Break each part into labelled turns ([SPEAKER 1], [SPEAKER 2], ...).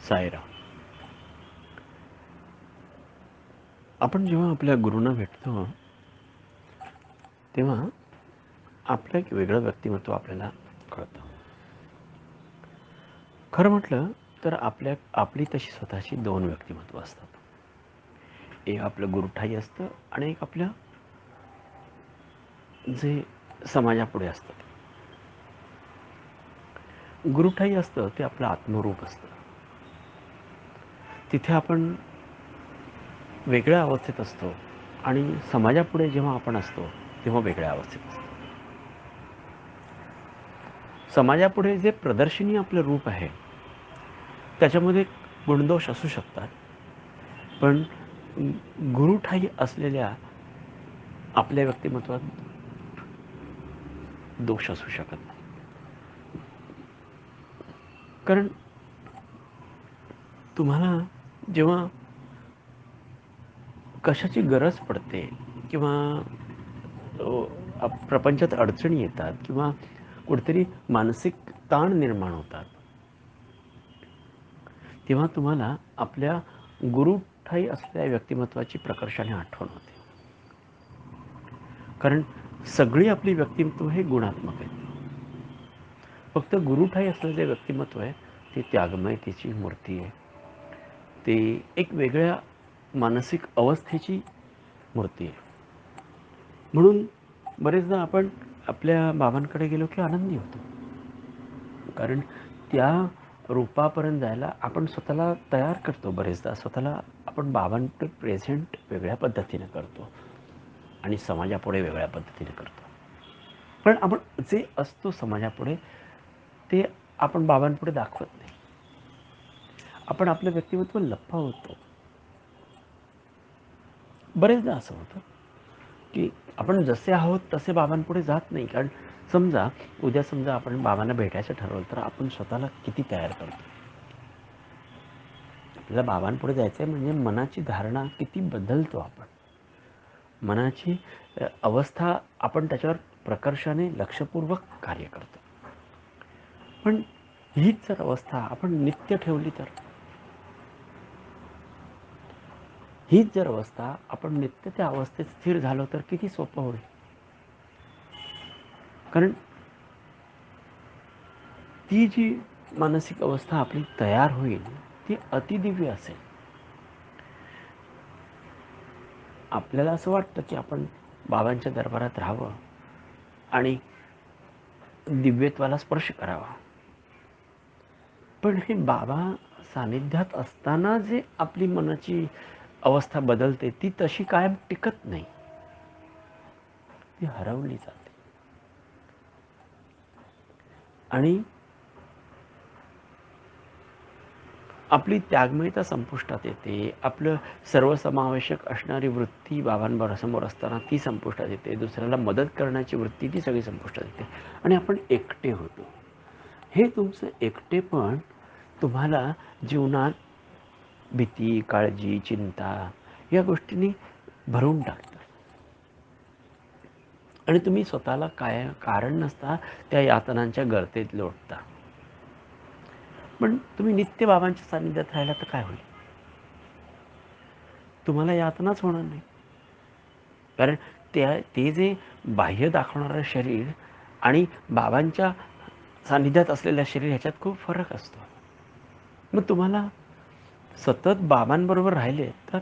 [SPEAKER 1] सायरा. आपण जेव्हा आपल्या गुरूंना भेटतो तेव्हा आपलं एक वेगळं व्यक्तिमत्व आपल्याला कळतं. खरं म्हटलं तर आपली तशी स्वतःची दोन व्यक्तिमत्व असतात. एक आपलं गुरुठाई असतं आणि एक आपल्या जे समाजापुढे असतं. गुरुठाई असतं ते आपलं आत्मरूप असतं. तिथे आपण वेगळ्या अवस्थेत असतो आणि समाजापुढे जेव्हा आपण असतो तेव्हा वेगळ्या अवस्थेत असतो. समाजापुढे जे प्रदर्शनी आपलं रूप आहे त्याच्यामध्ये गुणदोष असू शकतात, पण गुरुठाई असलेल्या आपल्या व्यक्तिमत्वात दोष असू शकत नाही. कारण तुम्हाला जेव्हा कशाची गरज पडते किंवा प्रपंचात अडचणी येतात किंवा कुठेतरी मानसिक ताण निर्माण होतात, तेव्हा तुम्हाला आपल्या गुरुठाई असलेल्या व्यक्तिमत्वाची प्रकर्षाने आठवण होते. कारण सगळी आपली व्यक्तिमत्व हे गुणात्मक आहे. फक्त गुरुठाई असलेलं जे व्यक्तिमत्व आहे ते त्यागमयतेची मूर्ती आहे. ते एक वेगळ्या मानसिक अवस्थेची मूर्ती आहे. म्हणून बरेचदा आपण आपल्या बाबांकडे गेलो की आनंदी होतो. कारण त्या रूपापर्यंत जायला आपण स्वतःला तयार करतो. बरेचदा स्वतःला आपण बाबांकडे प्रेझेंट वेगळ्या पद्धतीने करतो आणि समाजापुढे वेगळ्या पद्धतीने करतो. पण आपण जे असतो समाजापुढे ते आपण बाबांपुढे दाखवत नाही. आपण आपलं व्यक्तिमत्व लपवतो. बरेचदा असं होतं की आपण जसे आहोत तसे बाबांपुढे जात नाही. कारण उद्या आपण बाबांना भेटायचं ठरवलं तर आपण स्वतःला किती तयार करतो. आपल्याला बाबांपुढे जायचं आहे म्हणजे मनाची धारणा किती बदलतो आपण. मनाची अवस्था आपण त्याच्यावर प्रकर्षाने लक्षपूर्वक कार्य करतो. पण हीच जर अवस्था आपण नित्य ठेवली तर, हीच जर अवस्था आपण नित्य त्या अवस्थेत स्थिर झालो तर किती सोपं होईल. कारण ती जी मानसिक अवस्था आपली तयार होईल ती अतिदिव्य असेल. आपल्याला असं वाटतं की आपण बाबांच्या दरबारात राहावं आणि दिव्यत्वाला स्पर्श करावा. पण हे बाबा सानिध्यात असताना जे आपली मनाची अवस्था बदलते ती तशी कायम टिकत नाही, ती हरवली जाते. आणि आपली त्यागमयता संपुष्टात येते. आपलं सर्वसमावेशक असणारी वृत्ती बाबांबरोबर समोर असताना ती संपुष्टात येते. दुसऱ्याला मदत करण्याची वृत्ती ती सगळी संपुष्टात येते आणि आपण एकटे होतो. हे तुमचं एकटेपण तुम्हाला जीवनात भीती, काळजी, चिंता या गोष्टींनी भरून टाकतं आणि तुम्ही स्वतःला कारण नसता त्या यातनांच्या गर्तेत लोटता. पण तुम्ही नित्य बाबांच्या सानिध्यात राहिला तर काय होईल? तुम्हाला यातनाच होणार नाही. कारण ते जे बाह्य दाखवणारं शरीर आणि बाबांच्या सानिध्यात असलेल्या शरीर ह्याच्यात खूप फरक असतो. मग तुम्हाला सतत बाबांबरोबर राहिले तर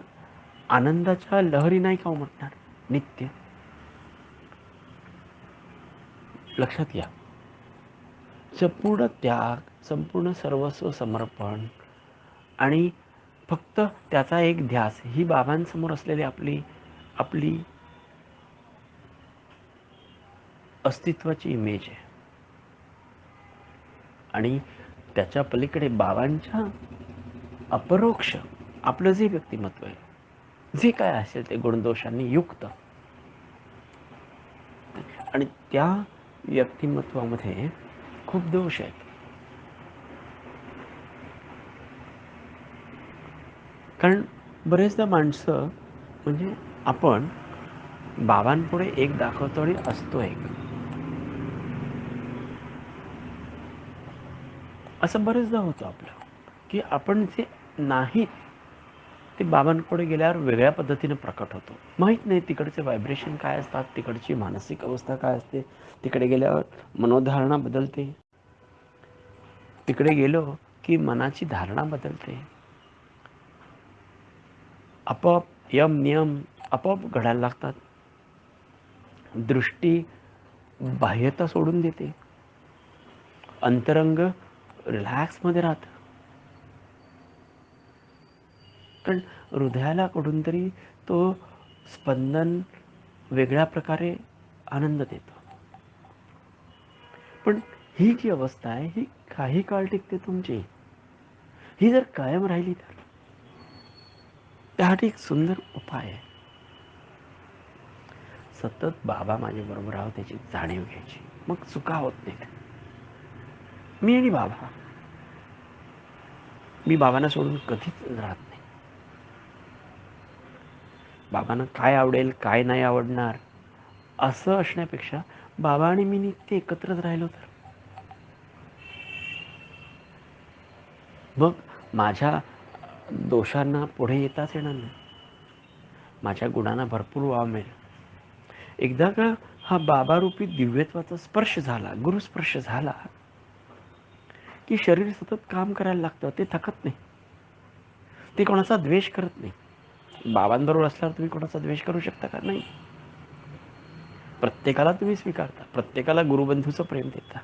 [SPEAKER 1] आनंदाच्या लहरी नाही का उमटणार नित्य? लक्षात घ्या, संपूर्ण त्याग, संपूर्ण सर्वस्व समर्पण आणि फक्त त्याचा एक ध्यास ही बाबांसमोर असलेली आपली आपली अस्तित्वाची इमेज आहे. आणि त्याच्या पलीकडे बाबांच्या अपरोक्ष आपलं जे व्यक्तिमत्व आहे, जे काय असेल ते गुणदोषांनी युक्त, आणि त्या व्यक्तिमत्वामध्ये खूप दोष आहेत. कारण बरेचदा माणसं म्हणजे आपण बाबांपुढे एक दाखवतो आणि असतो एक, असं बरेचदा होतं आपलं. की आपण जे नाहीत ते बाबांकडे गेल्यावर वेगळ्या पद्धतीने प्रकट होतो. माहीत नाही तिकडचे व्हायब्रेशन काय असतात, तिकडची मानसिक अवस्था काय असते. तिकडे गेल्यावर मनोधारणा बदलते. तिकडे गेलो की मनाची धारणा बदलते. आपोआप यम नियम आपोआप घडायला लागतात. दृष्टी बाह्यता सोडून देते. अंतरंग रिलॅक्समध्ये राहतं. कारण हृदयाला कुठून तरी तो स्पंदन वेगळ्या प्रकारे आनंद देतो. पण ही जी अवस्था आहे ही काही काळ टिकते तुमची. ही जर कायम राहिली तर त्यासाठी एक सुंदर उपाय आहे. सतत बाबा माझ्या बरोबर आहोत त्याची जाणीव घ्यायची. मग चुका होत नाहीत. मी आणि बाबा, मी बाबांना सोडून कधीच राहत नाही. बाबांना काय आवडेल काय नाही आवडणार असं असण्यापेक्षा बाबा आणि मी नित्य एकत्रच राहिलो तर मग माझ्या दोषांना पुढे येताच येणार नाही. माझ्या गुणांना भरपूर वाव मिळेल. एकदा का हा बाबारूपी दिव्यत्वाचा स्पर्श झाला, गुरुस्पर्श झाला की शरीर सतत काम करायला लागतं. ते थकत नाही. ते कोणाचा द्वेष करत नाही. बाबांबरोबर असल्यावर तुम्ही कोणाचा द्वेष करू शकता का? नाही. प्रत्येकाला तुम्ही स्वीकारता. प्रत्येकाला गुरुबंधूचं प्रेम देता.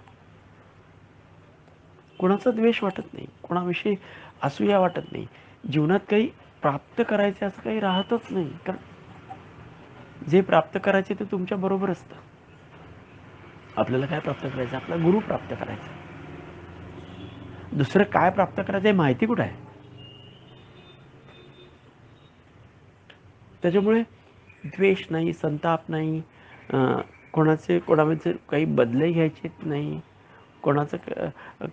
[SPEAKER 1] कोणाचा द्वेष वाटत नाही. कोणाविषयी असूया वाटत नाही. जीवनात काही प्राप्त करायचे असं काही राहतच नाही. कारण जे प्राप्त करायचे ते तुमच्या बरोबर असतं. आपल्याला काय प्राप्त करायचं? आपला गुरु प्राप्त करायचा. दुसरं काय प्राप्त करायचं हे माहिती कुठं आहे? त्याच्यामुळे द्वेष नाही, संताप नाही, कोणाचे काही बदले घ्यायचे नाही, कोणाचं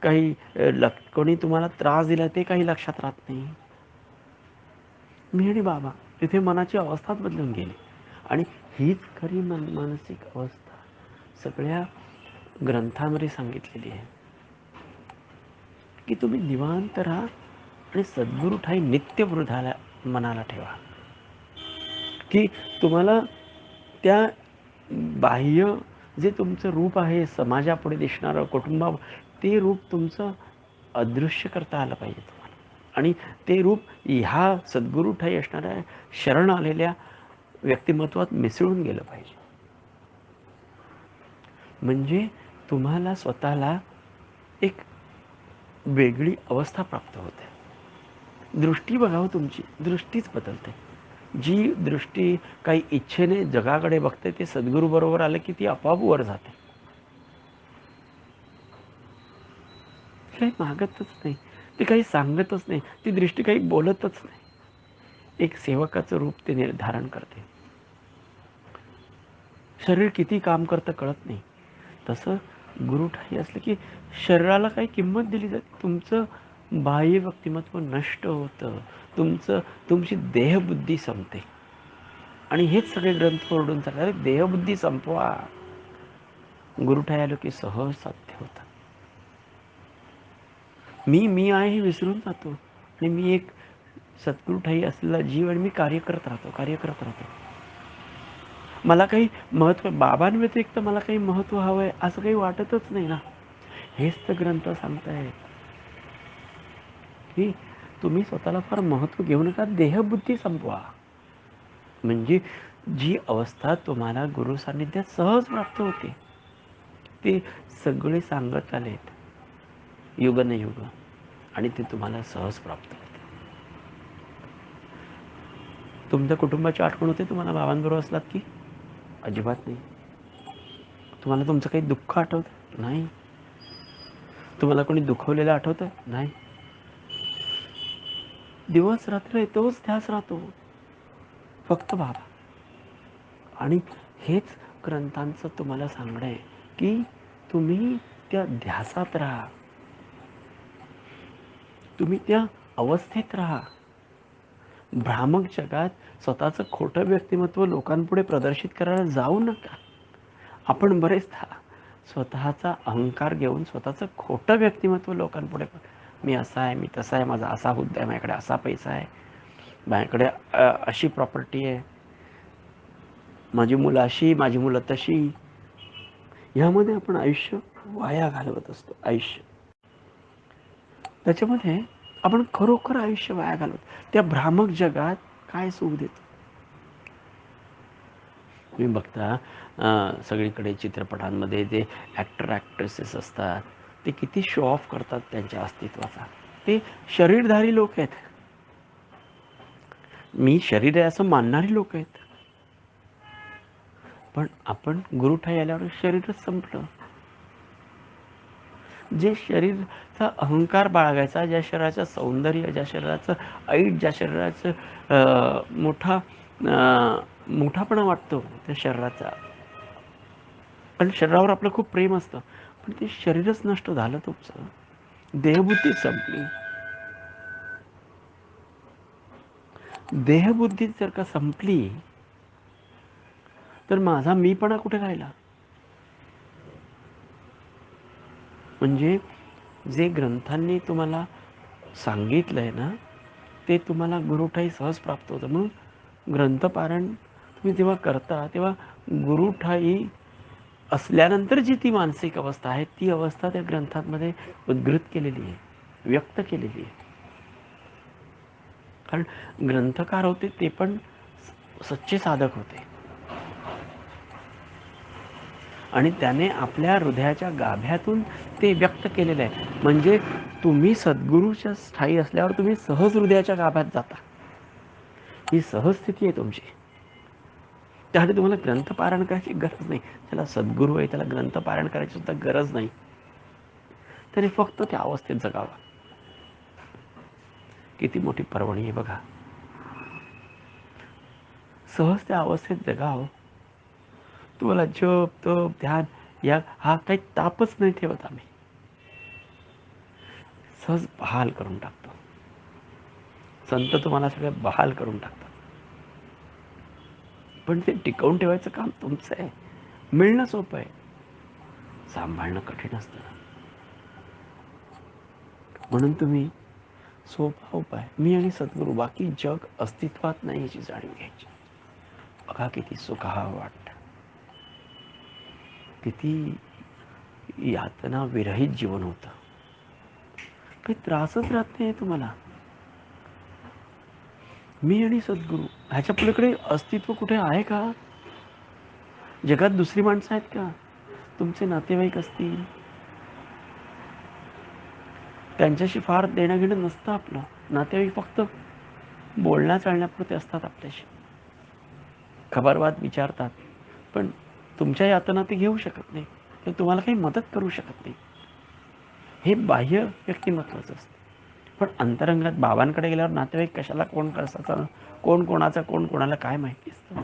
[SPEAKER 1] काही कोणी तुम्हाला त्रास दिला ते काही लक्षात राहत नाही. मी आणि बाबा तिथे मनाची अवस्थाच बदलून गेली. आणि हीच खरी मानसिक अवस्था सगळ्या ग्रंथांमध्ये सांगितलेली आहे की तुम्ही निवांत राहा आणि सद्गुरू ठाई नित्य वृद्धाला मनाला ठेवा. की तुम्हाला त्या बाह्य जे तुमचं रूप आहे, समाजापुढे दिसणारं, ते रूप तुमचं अदृश्य करता आलं पाहिजे तुम्हाला. आणि ते रूप ह्या सद्गुरू ठाई असणाऱ्या शरण आलेल्या व्यक्तिमत्वात मिसळून गेलं पाहिजे. म्हणजे तुम्हाला स्वतःला एक वेगळी अवस्था प्राप्त होते. दृष्टी बघावं, तुमची दृष्टीच बदलते. जी दृष्टी काही इच्छेने जगाकडे बघते ते सद्गुरू बरोबर आलं की ती आपोआप वर जाते. काही मागतच नाही, ती काही सांगतच नाही, ती दृष्टी काही बोलतच नाही. एक सेवकाचं रूप ते निर्धारण करते. शरीर किती काम करतं कळत नाही. तसं गुरु ठाई असलं की शरीराला काही किंमत दिली जाते. तुमचं बाह्य व्यक्तिमत्व नष्ट होतं. तुमची देहबुद्धी संपते. आणि हेच सगळे ग्रंथ ओरडून चालतात, देहबुद्धी संपवा. गुरु ठाई आलो की सहज साध्य होतं. मी आहे हे विसरून जातो आणि मी एक सद्गुरू ठाई असलेला जीव आणि मी कार्य करत राहतो. मला काही महत्त्व, बाबांव्यतिरिक्त मला काही महत्त्व हवं आहे असं काही वाटतच नाही ना. हेच तर ग्रंथ सांगतायत की तुम्ही स्वतःला फार महत्त्व घेऊ नका, देहबुद्धी संपवा. म्हणजे जी अवस्था तुम्हाला गुरु सान्निध्यात सहज प्राप्त होते ते सगळे सांगत आलेत युगनयुग, आणि ते तुम्हाला सहज प्राप्त होते. तुमच्या कुटुंबाची आठवण होते तुम्हाला बाबांबरोबर असलात की? अजिबात नाही. तुम्हाला तुमचं काही दुःख आठवतं? नाही. तुम्हाला कोणी दुखवलेलं आठवतं? नाही. दिवस रात्र तोच ध्यास राहतो, फक्त बाबा. आणि हेच ग्रंथांचं तुम्हाला सांगणं आहे की तुम्ही त्या ध्यासात राहा, तुम्ही त्या अवस्थेत राहा. भ्रामक जगात स्वतःचं खोटं व्यक्तिमत्व लोकांपुढे प्रदर्शित करायला जाऊ नका. आपण बरेचदा स्वतःचा अहंकार घेऊन स्वतःचं खोटं व्यक्तिमत्व लोकांपुढे मी असा आहे, मी तसा आहे, माझा असा हुद्दा आहे, माझ्याकडे असा पैसा आहे, माझ्याकडे अशी प्रॉपर्टी आहे, माझी मुलं अशी, माझी मुलं तशी. ह्यामध्ये आपण आयुष्य वाया घालवत असतो. आयुष्य त्याच्यामध्ये आपण खरोखर आयुष्य वाया घालवत. त्या भ्रामक जगात काय सुख देतो? तुम्ही बघता सगळीकडे चित्रपटांमध्ये जे ॲक्टर ॲक्ट्रेसेस असतात ते किती शो ऑफ करतात त्यांच्या अस्तित्वाचा. ते शरीरधारी लोक आहेत. मी शरीर आहे असं मानणारी लोक आहेत. पण आपण गुरुठाई आल्यावर शरीरच संपलं. जे शरीराचा अहंकार बाळगायचा, ज्या शरीराचं सौंदर्य, ज्या शरीराचं ऐट, ज्या शरीराचं मोठापणा वाटतो त्या शरीराचा, पण शरीरावर आपलं खूप प्रेम असतं, पण ते शरीरच नष्ट झालं तुमचं. देहबुद्धी संपली. देहबुद्धी जर का संपली तर माझा मीपणा कुठे राहिला? म्हणजे जे ग्रंथांनी तुम्हाला सांगितलंय ना ते तुम्हाला गुरुठाई सहज प्राप्त होतं. म्हणून ग्रंथपारायण तुम्ही जेव्हा करता तेव्हा गुरुठाई असल्यानंतर जी ती मानसिक अवस्था आहे ती अवस्था त्या ग्रंथांमध्ये उद्घृत केलेली आहे, व्यक्त केलेली आहे. कारण ग्रंथकार होते ते पण सच्चे साधक होते आणि त्याने आपल्या हृदयाच्या गाभ्यातून ते व्यक्त केलेलं आहे. म्हणजे तुम्ही सद्गुरूच्या स्थायी असल्यावर तुम्ही सहज हृदयाच्या गाभ्यात जाता. ही सहज स्थिती आहे तुमची. त्यासाठी तुम्हाला ग्रंथपारायण करायची गरज नाही. त्याला सद्गुरू आहे त्याला ग्रंथपारायण करायची सुद्धा गरज नाही. त्याने फक्त त्या अवस्थेत जगावं. किती मोठी पर्वणी आहे बघा. सहज त्या अवस्थेत जगावं. तुम्हाला जप तप ध्यान या हा काही तापच नाही ठेवत आम्ही. सहज बहाल करून टाकतो. संत तुम्हाला सगळे बहाल करून टाकतात. पण ते टिकवून ठेवायचं काम तुमचं आहे. मिळणं सोपं आहे, सांभाळणं कठीण असतं. म्हणून तुम्ही सोपा उपाय, मी आणि सद्गुरू, बाकी जग अस्तित्वात नाही याची जाणीव घ्यायची. बघा किती सुखावं वाटतं, किती यातना विरहित जीवन होतं. काही त्रासच राहत नाही तुम्हाला. मी आणि सद्गुरू ह्याच्या पलीकडे अस्तित्व कुठे आहे का? जगात दुसरी माणसं आहेत का? तुमचे नातेवाईक असतील, त्यांच्याशी फार देणं घेणं नसतं आपलं. नातेवाईक फक्त बोलण्या चालण्यापुरते असतात आपल्याशी. खबरबात विचारतात, पण तुमच्या यातना ते घेऊ शकत नाही, ते तुम्हाला काही मदत करू शकत नाही. हे बाह्य व्यक्तिमत्वाचं असतं. पण अंतरंगात बाबांकडे गेल्यावर नातेवाईक कशाला, कोण कसाचा, कोण कोणाचा, कोण कोणाला काय माहिती असतं.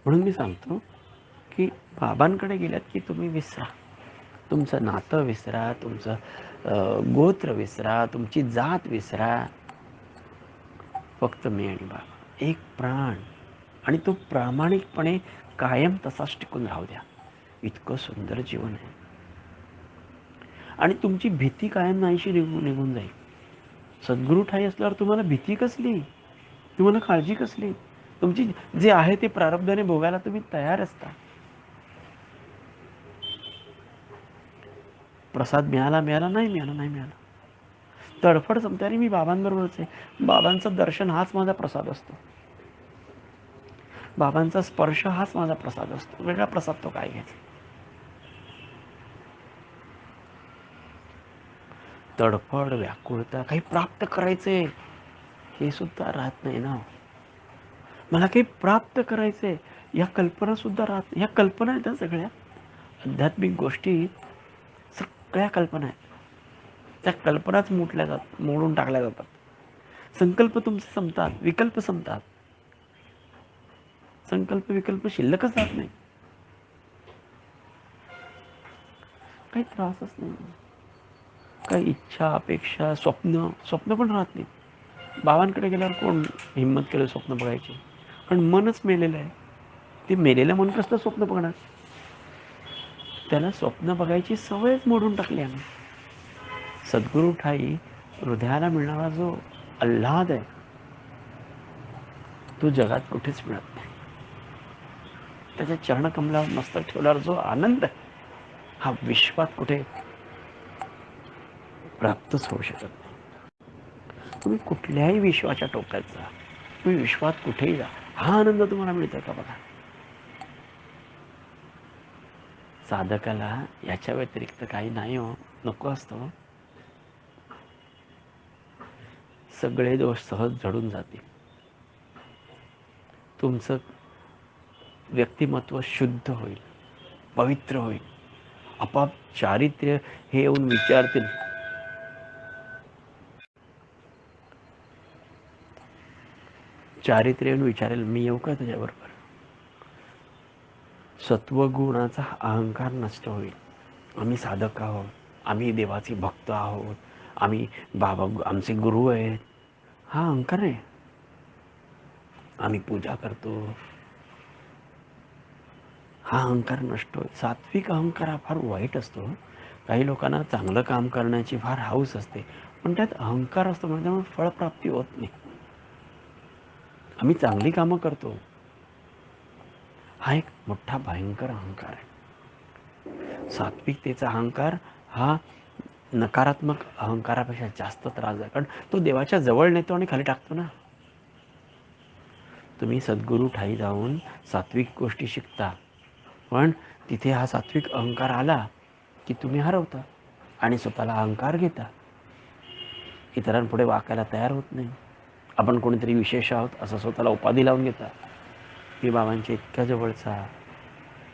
[SPEAKER 1] म्हणून मी सांगतो की बाबांकडे गेल्यात की तुम्ही विसरा. तुमचं नातं विसरा, तुमचं गोत्र विसरा, तुमची जात विसरा. फक्त मी आणि बाबा, एक प्राण, आणि तो प्रामाणिकपणे कायम तसाच टिकून राहू द्या. इतकं सुंदर जीवन आहे. आणि तुमची भीती कायम नाहीशी निघून जाईल. सद्गुरू ठाई असल्यावर तुम्हाला भीती कसली, तुम्हाला काळजी कसली? तुमची जे आहे ते प्रारब्धाने भोगायला तुम्ही तयार असता. प्रसाद मिळाला मिळाला, नाही मिळाला नाही मिळाला, तडफड संपते. आणि मी बाबांबरोबरच आहे. बाबांचं दर्शन हाच माझा प्रसाद असतो. बाबांचा स्पर्श हाच माझा प्रसाद असतो. वेगळा प्रसाद तो काय घ्यायचा? तडफड, व्याकुळता, काही प्राप्त करायचंय हे सुद्धा राहत नाही ना. मला काही प्राप्त करायचंय या कल्पना सुद्धा राहत नाही. ह्या कल्पना आहेत ना सगळ्या आध्यात्मिक गोष्टी, सगळ्या कल्पना आहेत. त्या कल्पनाच मोडून टाकल्या जातात. संकल्प तुमचे संपतात, विकल्प संपतात. संकल्प विकल्प शिल्लकच राहत नाही. काही त्रासच नाही. काही इच्छा अपेक्षा स्वप्न पण राहत नाही. बाबांकडे गेल्यावर कोण हिंमत केलं स्वप्न बघायची? कारण मनच मेलेलं आहे. ते मेलेलं मन कसलं स्वप्न बघणार? त्याला स्वप्न बघायची सवयच मोडून टाकली आम्ही. सद्गुरू ठाई हृदयाला मिळणारा जो आल्हाद आहे तो जगात कुठेच मिळत नाही. त्याच्या चरणकमलावर मस्तक ठेवल्यावर जो आनंद आहे हा विश्वात कुठे प्राप्तच होऊ शकत नाही. तुम्ही कुठल्याही विश्वाच्या टोकात जा, तुम्ही विश्वात कुठेही जा, हा आनंद तुम्हाला मिळतो का बघा. साधकाला याच्या व्यतिरिक्त काही नाही हो, नको असतो. सगळे दोष सहज झडून जातील. तुमचं व्यक्तिमत्व शुद्ध होईल, पवित्र होईल. आपाप चारित्र्य हे येऊन विचारतील, चारित्र्य येऊन विचारेल, मी येऊ का तुझ्याबरोबर. सत्वगुणाचा अहंकार नष्ट होईल. आम्ही साधक आहोत, आम्ही देवाचे भक्त आहोत, आम्ही बाबा आमचे गुरु आहेत, हा अहंकार आहे. आम्ही पूजा करतो, हा अहंकार नष्ट होईल. सात्विक अहंकार हा फार वाईट असतो. काही लोकांना चांगलं काम करण्याची फार हौस असते, पण त्यात अहंकार असतो, म्हणजे त्यामुळे फळप्राप्ती होत नाही. आम्ही चांगली कामं करतो, हा एक मोठा भयंकर अहंकार आहे. सात्विकतेचा अहंकार हा नकारात्मक अहंकारापेक्षा जास्त त्रास आहे, कारण तो देवाच्या जवळ नेतो आणि खाली टाकतो ना. तुम्ही सद्गुरू ठाई जाऊन सात्विक गोष्टी शिकता, पण तिथे हा सात्विक अहंकार आला की तुम्ही हरवता आणि स्वतःला अहंकार घेता. इतरांपुढे वाकायला तयार होत नाही. आपण कोणीतरी विशेष आहोत असं स्वतःला उपाधी लावून घेता. मी बाबांच्या इतक्या जवळचा,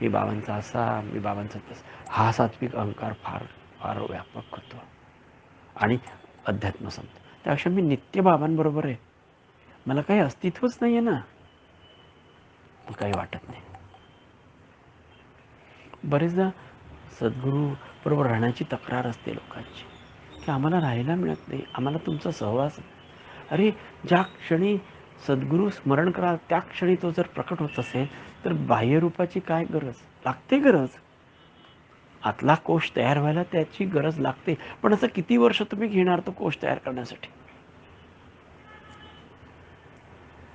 [SPEAKER 1] मी बाबांचा असा, मी बाबांचा तसा, हा सात्विक अहंकार फार फार व्यापक होतो आणि अध्यात्म संपतो. त्यापेक्षा मी नित्य बाबांबरोबर आहे, मला काही अस्तित्वच नाही आहे ना, मग काही वाटत नाही. बरेचदा सद्गुरू बरोबर राहण्याची तक्रार असते लोकांची की आम्हाला राहायला मिळत नाही, आम्हाला तुमचा सहवास. अरे, ज्या क्षणी सद्गुरू स्मरण करा त्या क्षणी तो जर प्रकट होत असेल तर बाह्यरूपाची काय गरज लागते. गरज आतला कोश तयार व्हायला त्याची गरज लागते, पण असं किती वर्ष तुम्ही घेणार तो कोश तयार करण्यासाठी.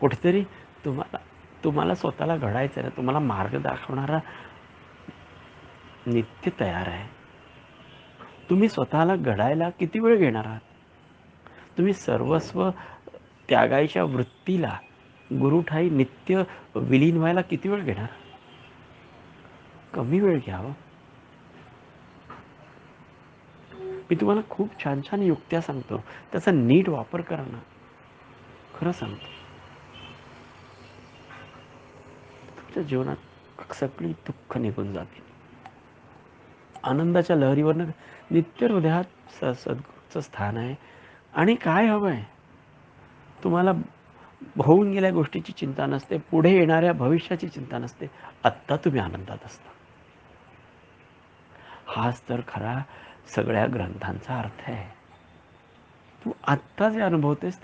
[SPEAKER 1] कुठेतरी तुम्हाला तुम्हाला स्वतःला घडायचं आहे, तुम्हाला मार्ग दाखवणारा नित्य तयार आहे. तुम्ही स्वतःला घडायला किती वेळ घेणार आहात. तुम्ही सर्वस्व त्यागायच्या वृत्तीला गुरुठाई नित्य विलीन व्हायला किती वेळ घेणार. कमी वेळ घ्यावं. मी तुम्हाला खूप छान छान युक्त्या सांगतो, त्याचा नीट वापर करा ना. खरं सांगतो, तुमच्या जीवनात सगळी दुःख निघून जातील. आनंदाच्या लहरीवरनं नित्य हृदयात सद्गुरूचं स्थान आहे. आणि काय हवं आहे तुम्हाला. होऊन गेल्या गोष्टीची चिंता नसते, पुढे येणाऱ्या भविष्याची चिंता नसते, आत्ता तुम्ही आनंदात असता. हाच तर खरा सगळ्या ग्रंथांचा अर्थ आहे. तू आत्ता जे अनुभवतेस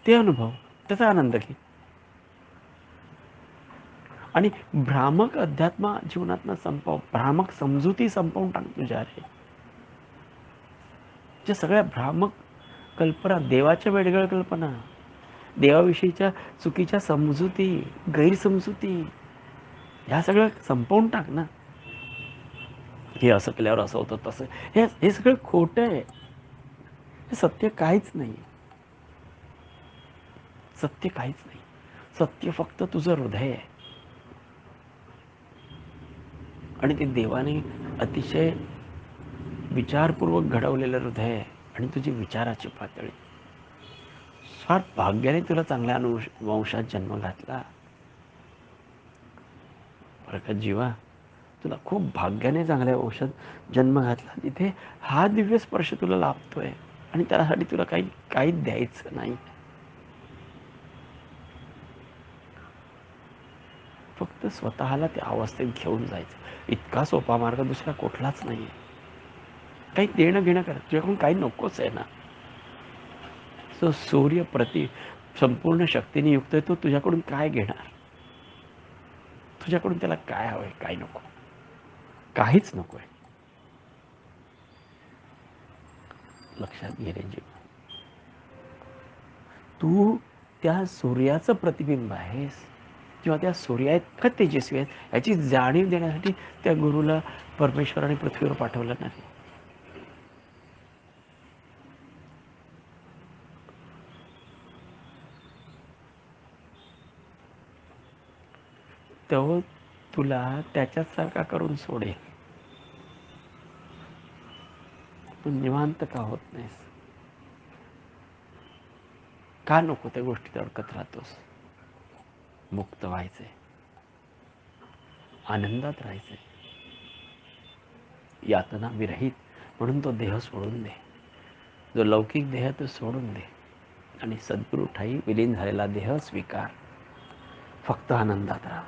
[SPEAKER 1] ते अनुभव, त्याचा आनंद घे. आणि भ्रामक अध्यात्म जीवनातनं संपव, भ्रामक समजुती संपवून टाक तुझ्या. रे ज्या सगळ्या भ्रामक कल्पना, देवाच्या वेगळ्या कल्पना, देवाविषयीच्या चुकीच्या समजुती, गैरसमजुती, ह्या सगळं संपवून टाक ना. हे असं केल्यावर असं होतं, तसं, हे सगळं खोटं आहे. हे सत्य काहीच नाही. सत्य काहीच नाही. सत्य फक्त तुझं हृदय आहे. आणि ते देवाने अतिशय विचारपूर्वक घडवलेलं हृदय आहे. आणि तुझी विचाराची पातळी, फार भाग्याने तुला चांगल्या वंशात जन्म घातला बरं का जीवा. तुला खूप भाग्याने चांगल्या वंशात जन्म घातला, तिथे हा दिव्य स्पर्श तुला लाभतोय आणि त्यासाठी तुला काहीच द्यायचं नाही. फक्त स्वतःला त्या अवस्थेत घेऊन जायचं. इतका सोपा मार्ग दुसरा कुठलाच नाही. काही देणं घेणं करा, तुझ्याकडून काही नकोच आहे ना. तो सूर्य संपूर्ण शक्तीने युक्त आहे, तो तुझ्याकडून काय घेणार. तुझ्याकडून त्याला काय हवंय, काय नको. काहीच नकोय. लक्षात घे रे जीव, तू त्या सूर्याचं प्रतिबिंब आहेस किंवा त्या सूर्या इतका तेजस्वी आहे याची जाणीव देण्यासाठी त्या गुरुला परमेश्वराने पृथ्वीवर पाठवलं नाही. तो तुला त्याच्यासारखा करून सोडेल. तू निवांत का होत नाहीस? का नको त्या गोष्टीत अडकत राहतोस? मुक्त व्हायचंय, आनंदात राहायचंय, यातना विरहित. म्हणून तो देह सोडून दे, जो लौकिक देह तो सोडून दे आणि सद्गुरू ठाई विलीन झालेला देह स्वीकार. फक्त आनंदात राहा.